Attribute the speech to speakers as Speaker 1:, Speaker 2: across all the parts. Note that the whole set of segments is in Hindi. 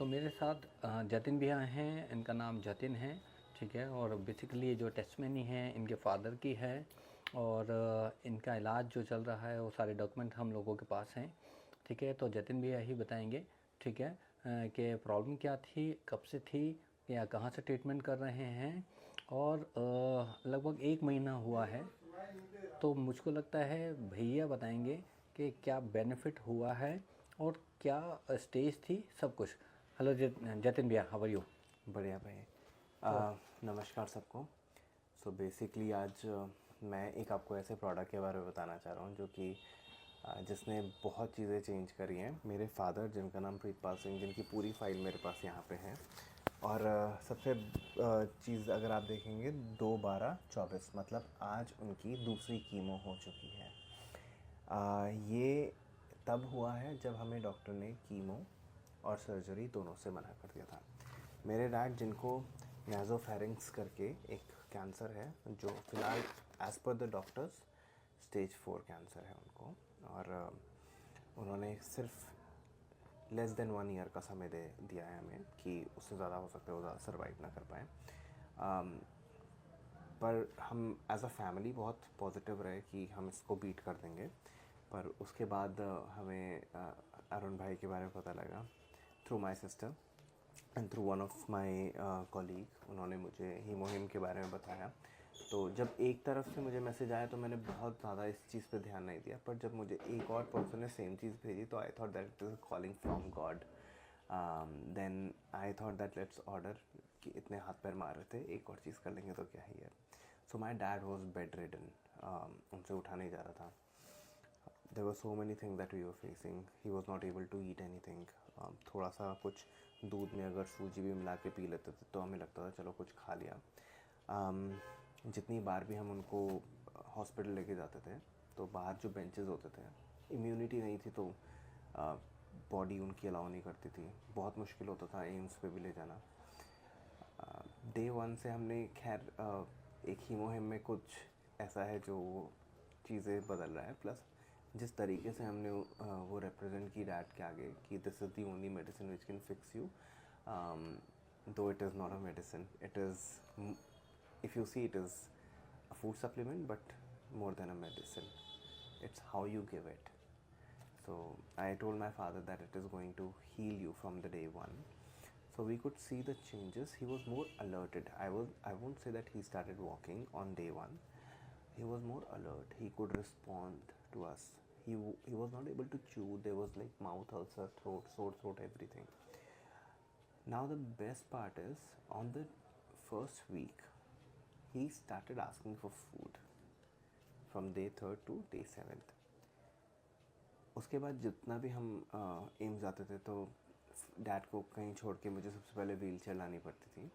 Speaker 1: मेरे साथ जतिन भैया हैं, इनका नाम जतिन है, ठीक है। और बेसिकली जो टेस्टमनी है इनके फादर की है, और इनका इलाज जो चल रहा है वो सारे डॉक्यूमेंट हम लोगों के पास हैं, ठीक है। तो जतिन भैया ही बताएंगे, ठीक है, कि प्रॉब्लम क्या थी, कब से थी, या कहाँ से ट्रीटमेंट कर रहे हैं। और लगभग 1 महीना हुआ है, तो मुझको लगता है भैया बताएंगे कि क्या बेनिफिट हुआ है और क्या स्टेज थी, सब कुछ। हेलो जतिन भैया, हाउ आर यू?
Speaker 2: बढ़िया भाई।
Speaker 1: तो
Speaker 2: नमस्कार सबको। सो बेसिकली आज मैं एक आपको ऐसे प्रोडक्ट के बारे में बताना चाह रहा हूँ जो कि जिसने बहुत चीज़ें चेंज करी हैं। मेरे फादर, जिनका नाम प्रीतपाल सिंह, जिनकी पूरी फाइल मेरे पास यहाँ पे है। और सबसे चीज़ अगर आप देखेंगे 2/12/24, मतलब आज उनकी दूसरी कीमो हो चुकी है। ये तब हुआ है जब हमें डॉक्टर ने कीमो और सर्जरी दोनों से मना कर दिया था। मेरे डैड, जिनको नासोफेरिंक्स करके एक कैंसर है, जो फ़िलहाल as per the doctors stage 4 cancer है उनको, और उन्होंने सिर्फ लेस देन 1 ईयर का समय दे दिया है हमें कि उससे ज़्यादा हो सकता है वो ज़्यादा सर्वाइव ना कर पाए। पर हम एज़ अ फैमिली बहुत पॉजिटिव रहे कि हम इसको बीट कर देंगे। पर उसके बाद हमें अरुण भाई के बारे में पता लगा through my sister and through one of my colleague. उन्होंने मुझे हीमोहिम के बारे में बताया। तो जब एक तरफ से मुझे मैसेज आया तो मैंने बहुत ज़्यादा इस चीज़ पे ध्यान नहीं दिया, पर जब मुझे एक और पर्सन ने सेम चीज़ भेजी तो I thought that it is calling from God. Then I thought that let's order, कि इतने हाथ पैर मार रहे थे, एक और चीज़ कर लेंगे तो क्या ही है। So my dad was bedridden, उनसे उठा नहीं जा रहा था। there were so many things that we were facing. He was not able to eat anything. थोड़ा सा कुछ दूध में अगर सूजी भी मिला के पी लेते थे तो हमें लगता था चलो कुछ खा लिया। जितनी बार भी हम उनको हॉस्पिटल लेके जाते थे तो बाहर जो बेंचेस होते थे, इम्यूनिटी नहीं थी तो बॉडी उनकी अलाउ नहीं करती थी। बहुत मुश्किल होता था एम्स पे भी ले जाना। डे 1 से हमने खैर एक हीमोहिम में कुछ ऐसा है जो चीज़ें बदल रहा है, प्लस जिस तरीके से हमने वो रिप्रेजेंट की डैड के आगे कि this is the only medicine which can fix you, though it is not a medicine, it is, if you see, it is a food supplement, but more than a medicine. It's how you give it. So I told my father that it is going to heal you from the day 1. So we could see the changes. He was more alerted. I won't say that he started walking on day 1. He was more alert. He could respond to us. He was not able to chew. There was like mouth ulcer, sore throat, everything. Now the best part is, on the first week he started asking for food from day 3rd to day 7th. उसके बाद जितना भी हम एम्स जाते थे तो डैड को कहीं छोड़ के मुझे सबसे पहले व्हील चेयर लानी पड़ती थी।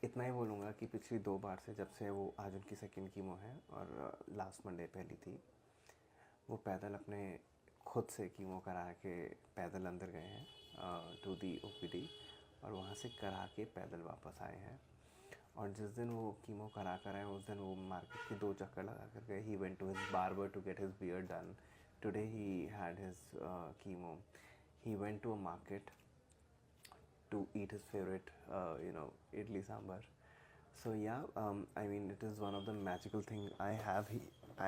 Speaker 2: इतना ही बोलूँगा कि पिछली 2 बार से, जब से वो आज उनकी सेकंड कीमो है और लास्ट मंडे पहली थी, वो पैदल अपने खुद से कीमो करा के पैदल अंदर गए हैं टू दी OPD, और वहाँ से करा के पैदल वापस आए हैं। और जिस दिन वो कीमो करा कर आए उस दिन वो मार्केट के 2 चक्कर लगा कर गए। He went to his barber to get his beard done. Today he had his chemo. He went to a market to eat his favorite, idli sambar. So yeah, I mean, it is one of the magical thing I have.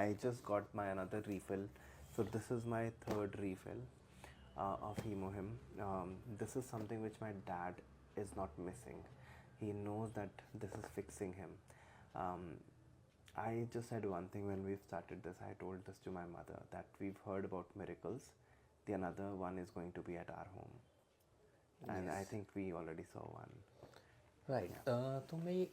Speaker 2: I just got my another refill. So this is my 3rd refill of Hemohim. This is something which my dad is not missing. He knows that this is fixing him. Um, I just said one thing when we started this. I told this to my mother that we've heard about miracles. The another one is going to be at our home. And I
Speaker 1: Yes.
Speaker 2: think we already saw one.
Speaker 1: Right. तो मैं ये